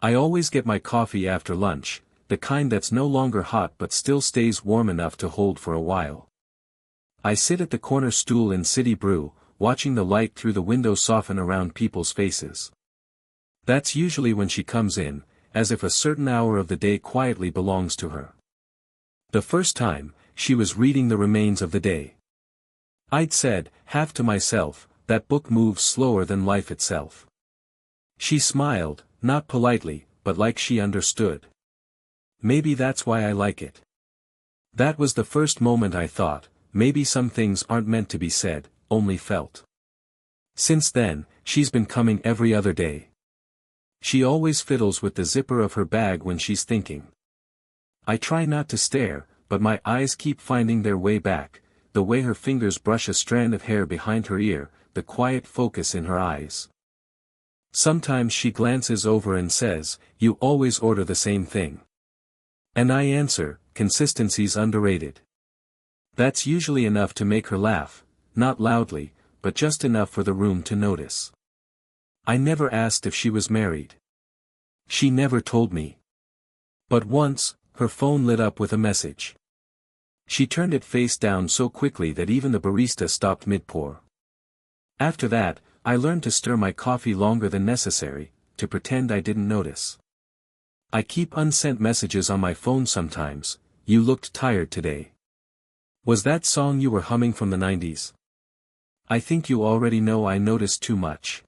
I always get my coffee after lunch, the kind that's no longer hot but still stays warm enough to hold for a while. I sit at the corner stool in City Brew, watching the light through the window soften around people's faces. That's usually when she comes in, as if a certain hour of the day quietly belongs to her. The first time, she was reading The Remains of the Day. I'd said, half to myself, that book moves slower than life itself. She smiled, not politely, but like she understood. Maybe that's why I like it. That was the first moment I thought, maybe some things aren't meant to be said, only felt. Since then, she's been coming every other day. She always fiddles with the zipper of her bag when she's thinking. I try not to stare, but my eyes keep finding their way back, the way her fingers brush a strand of hair behind her ear, the quiet focus in her eyes. Sometimes she glances over and says, "You always order the same thing." And I answer, "Consistency's underrated." That's usually enough to make her laugh, not loudly, but just enough for the room to notice. I never asked if she was married. She never told me. But once, her phone lit up with a message. She turned it face down so quickly that even the barista stopped mid-pour. After that, I learned to stir my coffee longer than necessary, to pretend I didn't notice. I keep unsent messages on my phone sometimes. "You looked tired today. Was that song you were humming from the 90s? I think you already know I noticed too much."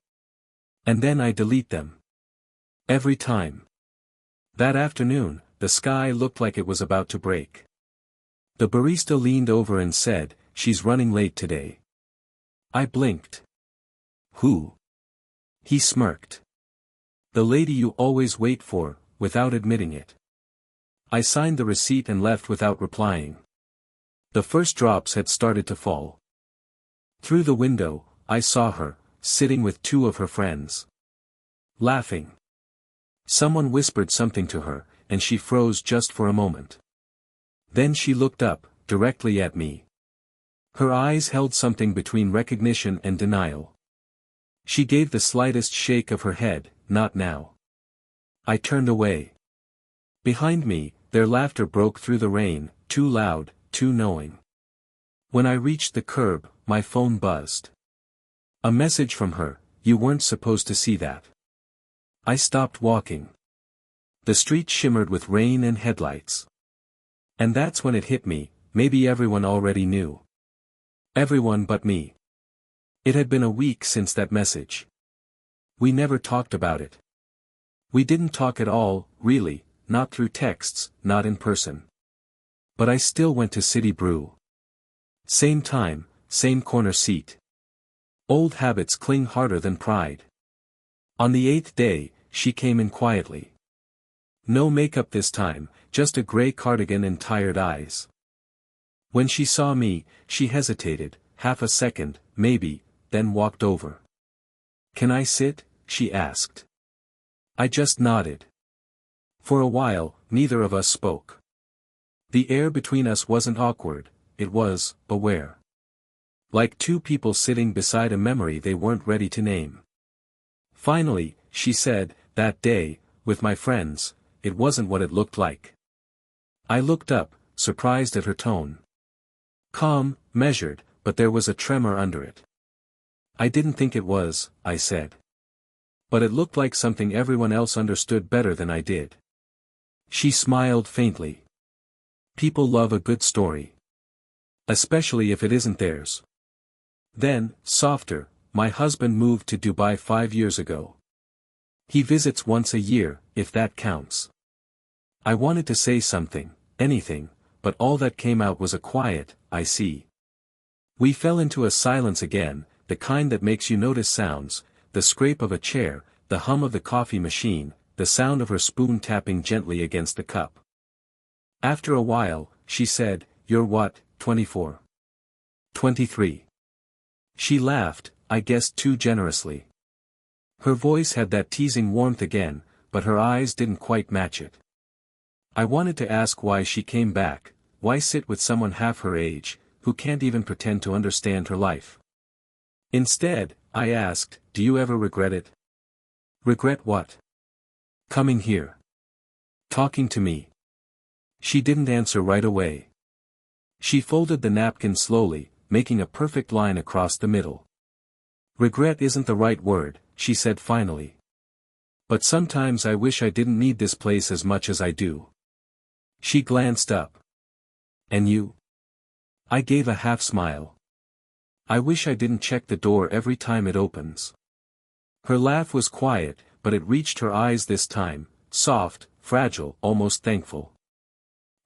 And then I delete them. Every time. That afternoon, the sky looked like it was about to break. The barista leaned over and said, "She's running late today." I blinked. "Who?" He smirked. "The lady you always wait for," without admitting it. I signed the receipt and left without replying. The first drops had started to fall. Through the window, I saw her, sitting with two of her friends. Laughing. Someone whispered something to her, and she froze just for a moment. Then she looked up, directly at me. Her eyes held something between recognition and denial. She gave the slightest shake of her head, "Not now." I turned away. Behind me, their laughter broke through the rain, too loud, too knowing. When I reached the curb, my phone buzzed. A message from her, "You weren't supposed to see that." I stopped walking. The street shimmered with rain and headlights. And that's when it hit me, maybe everyone already knew. Everyone but me. It had been a week since that message. We never talked about it. We didn't talk at all, really, not through texts, not in person. But I still went to City Brew. Same time, same corner seat. Old habits cling harder than pride. On the 8th day, she came in quietly. No makeup this time, just a gray cardigan and tired eyes. When she saw me, she hesitated, half a second, maybe, then walked over. "Can I sit?" she asked. I just nodded. For a while, neither of us spoke. The air between us wasn't awkward, it was, aware. Like two people sitting beside a memory they weren't ready to name. Finally, she said, "That day, with my friends, it wasn't what it looked like." I looked up, surprised at her tone. Calm, measured, but there was a tremor under it. "I didn't think it was," I said. But it looked like something everyone else understood better than I did. She smiled faintly. People love a good story. Especially if it isn't theirs. Then, softer, "My husband moved to Dubai 5 years ago. He visits once a year, if that counts." I wanted to say something, anything, but all that came out was a quiet, "I see." We fell into a silence again, the kind that makes you notice sounds, the scrape of a chair, the hum of the coffee machine, the sound of her spoon tapping gently against the cup. After a while, she said, "You're what, 24? 23. She laughed, I guessed too generously. Her voice had that teasing warmth again, but her eyes didn't quite match it. I wanted to ask why she came back, why sit with someone half her age, who can't even pretend to understand her life. Instead, I asked, "Do you ever regret it?" "Regret what?" Coming here. Talking to me. She didn't answer right away. She folded the napkin slowly, making a perfect line across the middle. Regret isn't the right word, she said finally. But sometimes I wish I didn't need this place as much as I do. She glanced up. And you? I gave a half smile. I wish I didn't check the door every time it opens. Her laugh was quiet, but it reached her eyes this time, soft, fragile, almost thankful.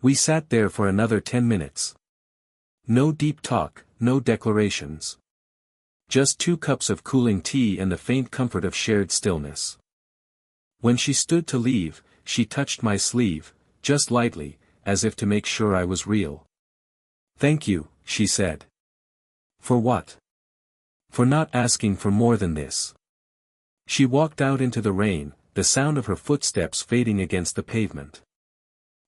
We sat there for another 10 minutes. No deep talk, no declarations. Just 2 cups of cooling tea and the faint comfort of shared stillness. When she stood to leave, she touched my sleeve, just lightly, as if to make sure I was real. Thank you, she said. For what? For not asking for more than this. She walked out into the rain, the sound of her footsteps fading against the pavement.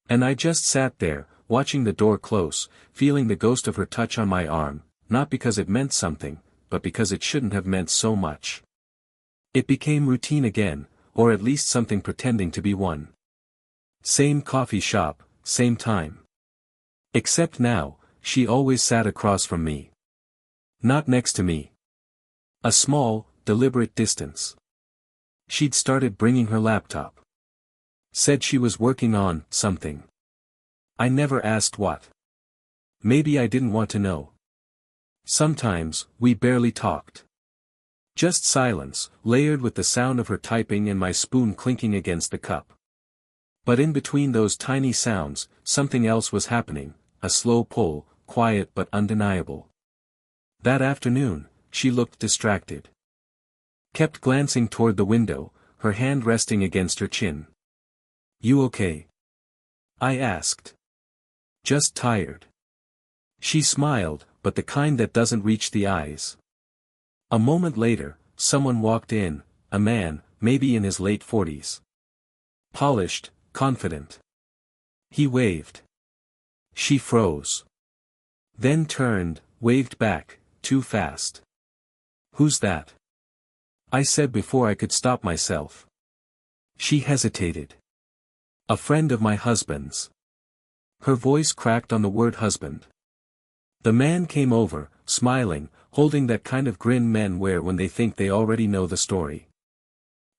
And I just sat there, watching the door close, feeling the ghost of her touch on my arm, not because it meant something, but because it shouldn't have meant so much. It became routine again, or at least something pretending to be one. Same coffee shop, same time. Except now, she always sat across from me. Not next to me. A small, deliberate distance. She'd started bringing her laptop. Said she was working on something. I never asked what. Maybe I didn't want to know. Sometimes, we barely talked. Just silence, layered with the sound of her typing and my spoon clinking against the cup. But in between those tiny sounds, something else was happening, a slow pull, quiet but undeniable. That afternoon, she looked distracted. Kept glancing toward the window, her hand resting against her chin. You okay? I asked. Just tired. She smiled, but the kind that doesn't reach the eyes. A moment later, someone walked in, a man, maybe in his late 40s. Polished, confident. He waved. She froze. Then turned, waved back, too fast. Who's that? I said before I could stop myself. She hesitated. A friend of my husband's. Her voice cracked on the word husband. The man came over, smiling, holding that kind of grin men wear when they think they already know the story.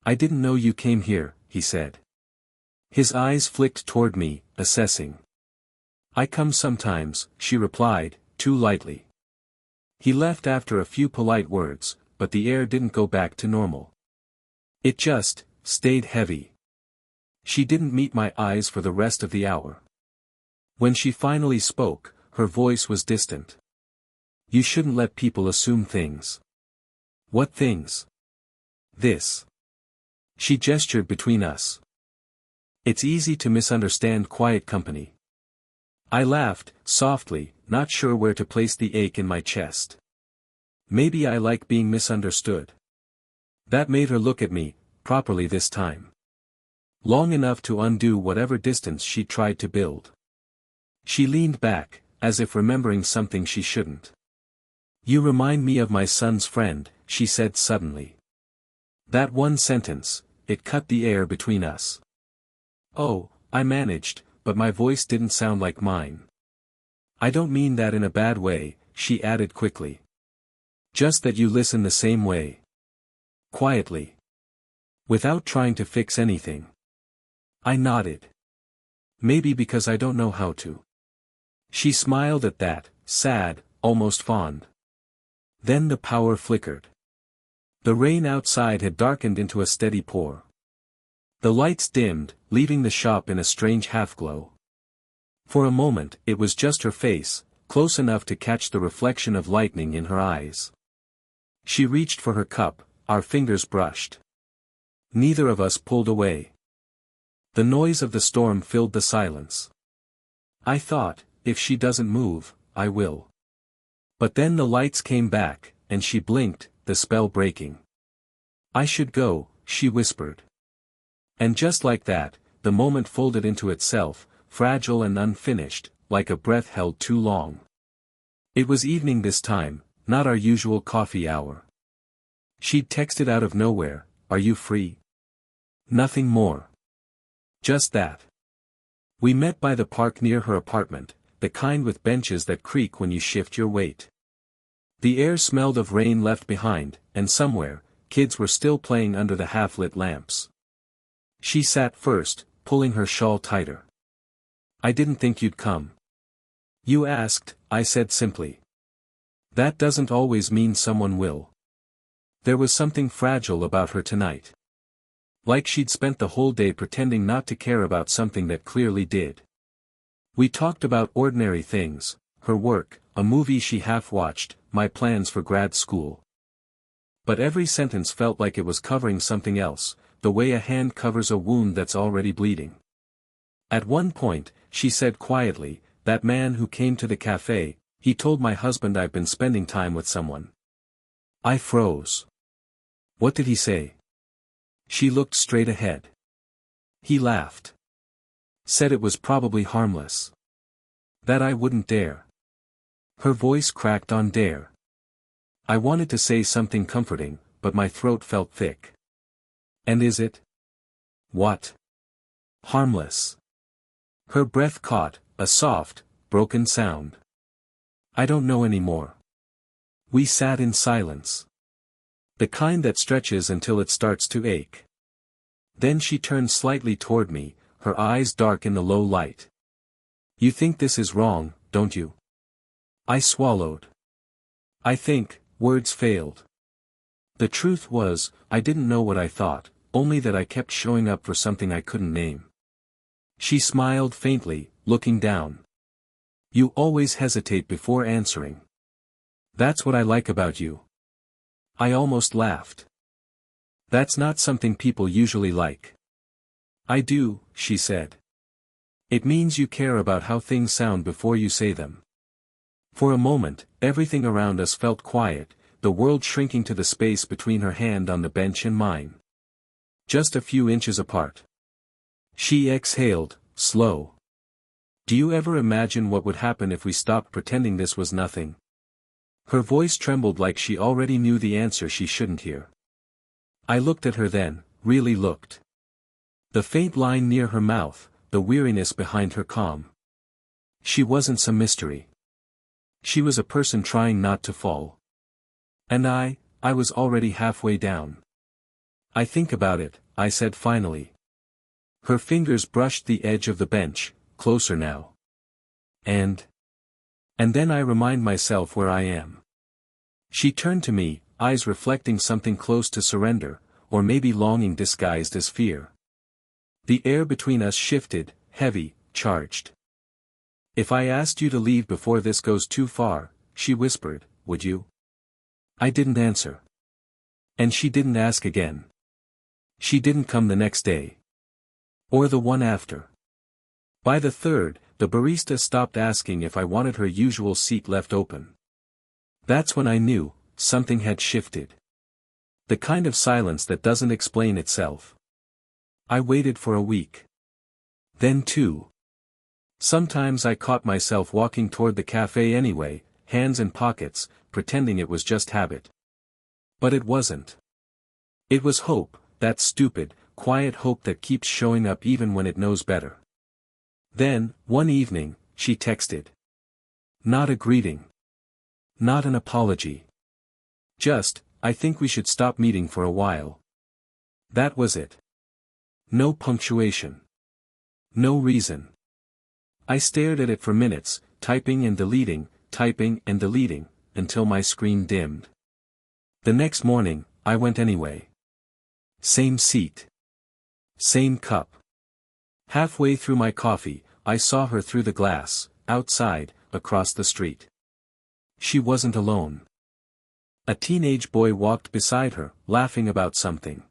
I didn't know you came here, he said. His eyes flicked toward me, assessing. I come sometimes, she replied, too lightly. He left after a few polite words, but the air didn't go back to normal. It just stayed heavy. She didn't meet my eyes for the rest of the hour. When she finally spoke, her voice was distant. You shouldn't let people assume things. What things? This. She gestured between us. It's easy to misunderstand quiet company. I laughed, softly, not sure where to place the ache in my chest. Maybe I like being misunderstood. That made her look at me, properly this time. Long enough to undo whatever distance she tried to build. She leaned back, as if remembering something she shouldn't. You remind me of my son's friend, she said suddenly. That one sentence, it cut the air between us. Oh, I managed, but my voice didn't sound like mine. I don't mean that in a bad way, she added quickly. Just that you listen the same way. Quietly. Without trying to fix anything. I nodded. Maybe because I don't know how to. She smiled at that, sad, almost fond. Then the power flickered. The rain outside had darkened into a steady pour. The lights dimmed, leaving the shop in a strange half-glow. For a moment, it was just her face, close enough to catch the reflection of lightning in her eyes. She reached for her cup, our fingers brushed. Neither of us pulled away. The noise of the storm filled the silence. I thought, if she doesn't move, I will. But then the lights came back, and she blinked, the spell breaking. I should go, she whispered. And just like that, the moment folded into itself, fragile and unfinished, like a breath held too long. It was evening this time, not our usual coffee hour. She'd texted out of nowhere, "Are you free?" Nothing more. Just that. We met by the park near her apartment, the kind with benches that creak when you shift your weight. The air smelled of rain left behind, and somewhere, kids were still playing under the half-lit lamps. She sat first, pulling her shawl tighter. "I didn't think you'd come." "You asked," I said simply. "That doesn't always mean someone will." There was something fragile about her tonight. Like she'd spent the whole day pretending not to care about something that clearly did. We talked about ordinary things, her work, a movie she half-watched, my plans for grad school. But every sentence felt like it was covering something else, the way a hand covers a wound that's already bleeding. At one point, she said quietly, "That man who came to the cafe, he told my husband I've been spending time with someone." I froze. "What did he say?" She looked straight ahead. "He laughed. Said it was probably harmless. That I wouldn't dare." Her voice cracked on dare. I wanted to say something comforting, but my throat felt thick. "And is it?" "What?" "Harmless." Her breath caught, a soft, broken sound. "I don't know anymore." We sat in silence. The kind that stretches until it starts to ache. Then she turned slightly toward me, her eyes dark in the low light. "You think this is wrong, don't you?" I swallowed. I think, words failed. The truth was, I didn't know what I thought, only that I kept showing up for something I couldn't name. She smiled faintly, looking down. "You always hesitate before answering. That's what I like about you." I almost laughed. "That's not something people usually like." "I do," she said. "It means you care about how things sound before you say them." For a moment, everything around us felt quiet, the world shrinking to the space between her hand on the bench and mine. Just a few inches apart. She exhaled, slow. "Do you ever imagine what would happen if we stopped pretending this was nothing?" Her voice trembled like she already knew the answer she shouldn't hear. I looked at her then, really looked. The faint line near her mouth, the weariness behind her calm. She wasn't some mystery. She was a person trying not to fall. And I was already halfway down. "I think about it," I said finally. Her fingers brushed the edge of the bench, closer now. And then I remind myself where I am." She turned to me, eyes reflecting something close to surrender, or maybe longing disguised as fear. The air between us shifted, heavy, charged. "If I asked you to leave before this goes too far," she whispered, "would you?" I didn't answer. And she didn't ask again. She didn't come the next day. Or the one after. By the third, the barista stopped asking if I wanted her usual seat left open. That's when I knew, something had shifted. The kind of silence that doesn't explain itself. I waited for a week. Then 2. Sometimes I caught myself walking toward the cafe anyway, hands in pockets, pretending it was just habit. But it wasn't. It was hope, that stupid, quiet hope that keeps showing up even when it knows better. Then, one evening, she texted. Not a greeting. Not an apology. Just, "I think we should stop meeting for a while." That was it. No punctuation. No reason. I stared at it for minutes, typing and deleting, until my screen dimmed. The next morning, I went anyway. Same seat. Same cup. Halfway through my coffee, I saw her through the glass, outside, across the street. She wasn't alone. A teenage boy walked beside her, laughing about something.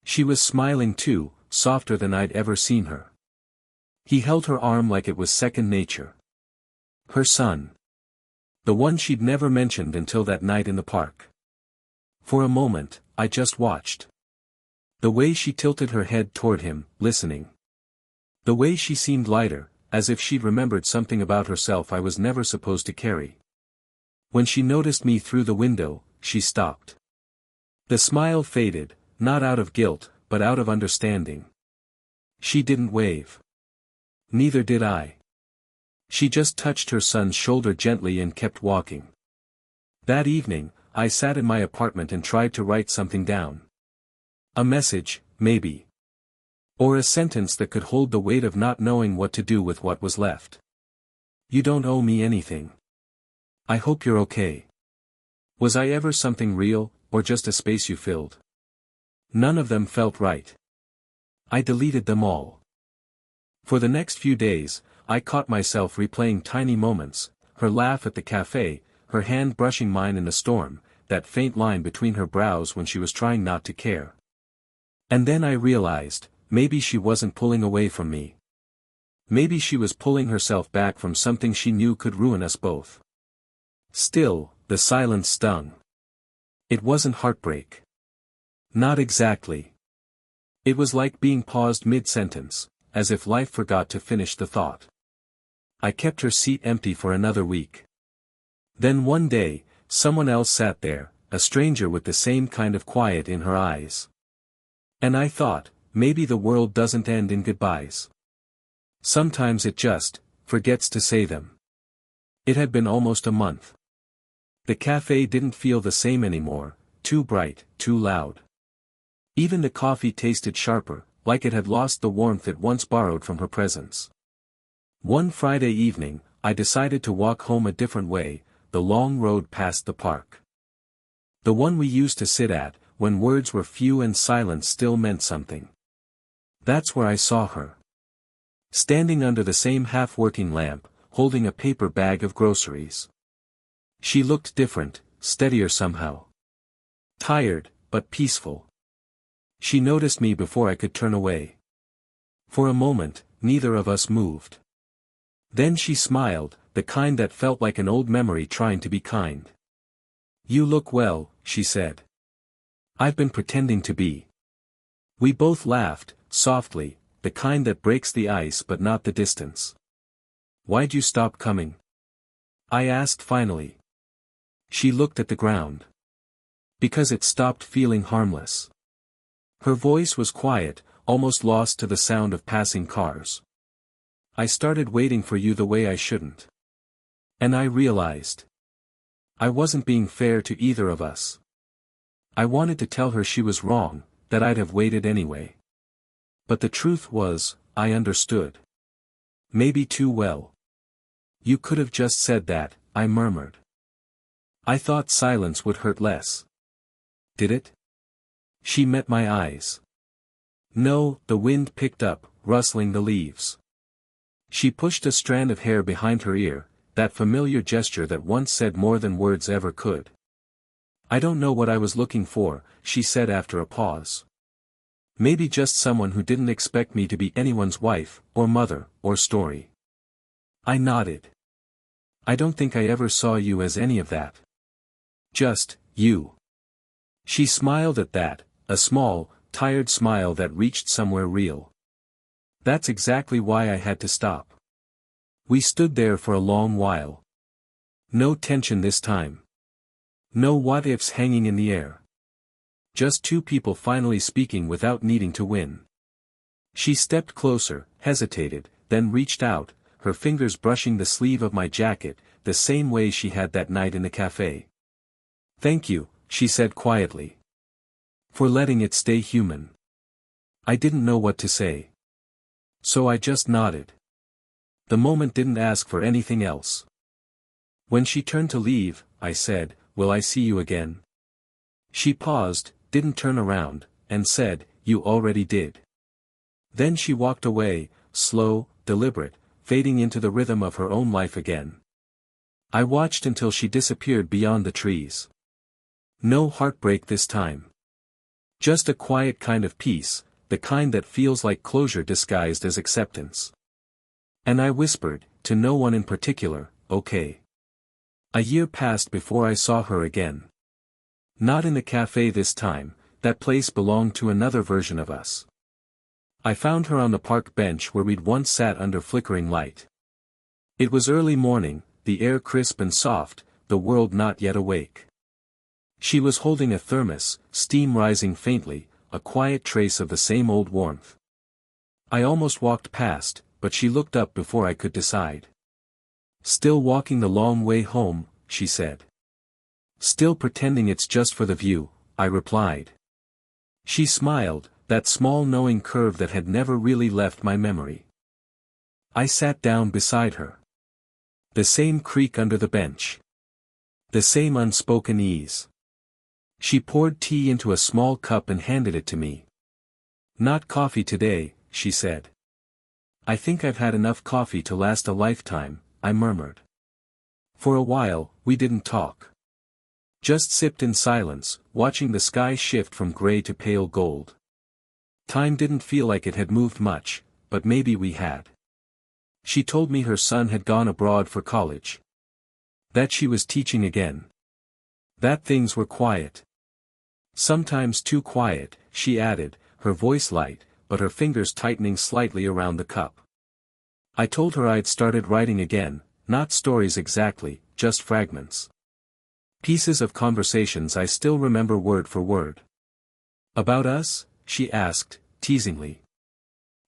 She was smiling too, softer than I'd ever seen her. He held her arm like it was second nature. Her son. The one she'd never mentioned until that night in the park. For a moment, I just watched. The way she tilted her head toward him, listening. The way she seemed lighter, as if she'd remembered something about herself I was never supposed to carry. When she noticed me through the window, she stopped. The smile faded, not out of guilt, but out of understanding. She didn't wave. Neither did I. She just touched her son's shoulder gently and kept walking. That evening, I sat in my apartment and tried to write something down. A message, maybe. Or a sentence that could hold the weight of not knowing what to do with what was left. You don't owe me anything. I hope you're okay. Was I ever something real, or just a space you filled? None of them felt right. I deleted them all. For the next few days, I caught myself replaying tiny moments, her laugh at the cafe, her hand brushing mine in a storm, that faint line between her brows when she was trying not to care. And then I realized, maybe she wasn't pulling away from me. Maybe she was pulling herself back from something she knew could ruin us both. Still, the silence stung. It wasn't heartbreak. Not exactly. It was like being paused mid-sentence, as if life forgot to finish the thought. I kept her seat empty for another week. Then one day, someone else sat there, a stranger with the same kind of quiet in her eyes. And I thought, maybe the world doesn't end in goodbyes. Sometimes it just forgets to say them. It had been almost a month. The cafe didn't feel the same anymore, too bright, too loud. Even the coffee tasted sharper, like it had lost the warmth it once borrowed from her presence. One Friday evening, I decided to walk home a different way, the long road past the park. The one we used to sit at, when words were few and silence still meant something. That's where I saw her. Standing under the same half-working lamp, holding a paper bag of groceries. She looked different, steadier somehow. Tired, but peaceful. She noticed me before I could turn away. For a moment, neither of us moved. Then she smiled, the kind that felt like an old memory trying to be kind. "You look well," she said. "I've been pretending to be." We both laughed, softly, the kind that breaks the ice but not the distance. "Why'd you stop coming?" I asked finally. She looked at the ground. "Because it stopped feeling harmless." Her voice was quiet, almost lost to the sound of passing cars. "I started waiting for you the way I shouldn't. And I realized I wasn't being fair to either of us. I wanted to tell her she was wrong, that I'd have waited anyway. But the truth was, I understood. Maybe too well. "You could have just said that," I murmured. "I thought silence would hurt less." "Did it?" She met my eyes. "No," the wind picked up, rustling the leaves. She pushed a strand of hair behind her ear, that familiar gesture that once said more than words ever could. "I don't know what I was looking for," she said after a pause. "Maybe just someone who didn't expect me to be anyone's wife, or mother, or story." I nodded. "I don't think I ever saw you as any of that. Just, you." She smiled at that, a small, tired smile that reached somewhere real. That's exactly why I had to stop. We stood there for a long while. No tension this time. No what-ifs hanging in the air. Just two people finally speaking without needing to win. She stepped closer, hesitated, then reached out, her fingers brushing the sleeve of my jacket, the same way she had that night in the cafe. "Thank you," she said quietly. "For letting it stay human." I didn't know what to say. So I just nodded. The moment didn't ask for anything else. When she turned to leave, I said, "Will I see you again?" She paused, didn't turn around, and said, "You already did." Then she walked away, slow, deliberate, fading into the rhythm of her own life again. I watched until she disappeared beyond the trees. No heartbreak this time. Just a quiet kind of peace, the kind that feels like closure disguised as acceptance. And I whispered, to no one in particular, "Okay." A year passed before I saw her again. Not in the cafe this time, that place belonged to another version of us. I found her on the park bench where we'd once sat under flickering light. It was early morning, the air crisp and soft, the world not yet awake. She was holding a thermos, steam rising faintly, a quiet trace of the same old warmth. I almost walked past, but she looked up before I could decide. Still walking the long way home, she said. Still pretending it's just for the view, I replied. She smiled, that small knowing curve that had never really left my memory. I sat down beside her. The same creak under the bench. The same unspoken ease. She poured tea into a small cup and handed it to me. Not coffee today, she said. I think I've had enough coffee to last a lifetime, I murmured. For a while, we didn't talk. Just sipped in silence, watching the sky shift from gray to pale gold. Time didn't feel like it had moved much, but maybe we had. She told me her son had gone abroad for college. That she was teaching again. That things were quiet. Sometimes too quiet, she added, her voice light, but her fingers tightening slightly around the cup. I told her I'd started writing again, not stories exactly, just fragments. Pieces of conversations I still remember word for word. About us? She asked, teasingly.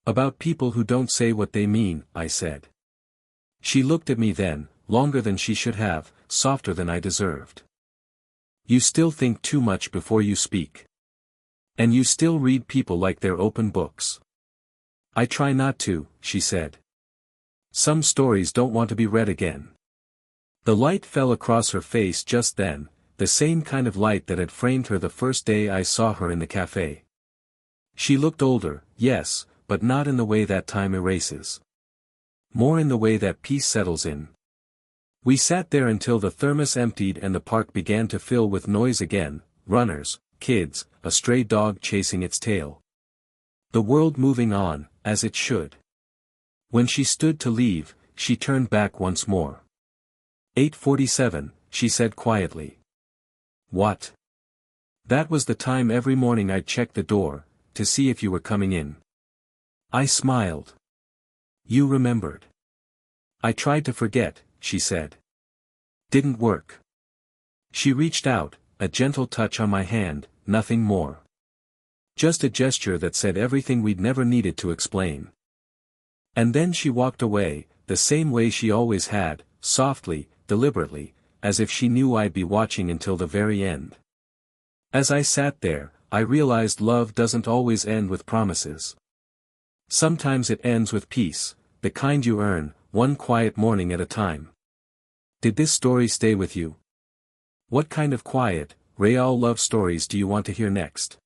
About people who don't say what they mean, I said. She looked at me then, longer than she should have, softer than I deserved. You still think too much before you speak. And you still read people like they're open books. I try not to, she said. Some stories don't want to be read again. The light fell across her face just then, the same kind of light that had framed her the first day I saw her in the cafe. She looked older, yes, but not in the way that time erases. More in the way that peace settles in. We sat there until the thermos emptied and the park began to fill with noise again, runners, kids, a stray dog chasing its tail. The world moving on, as it should. When she stood to leave, she turned back once more. 8:47, she said quietly. What? That was the time every morning I'd check the door, to see if you were coming in. I smiled. You remembered. I tried to forget, she said. Didn't work. She reached out, a gentle touch on my hand, nothing more. Just a gesture that said everything we'd never needed to explain. And then she walked away, the same way she always had, softly, deliberately, as if she knew I'd be watching until the very end. As I sat there, I realized love doesn't always end with promises. Sometimes it ends with peace, the kind you earn, one quiet morning at a time. Did this story stay with you? What kind of quiet, real love stories do you want to hear next?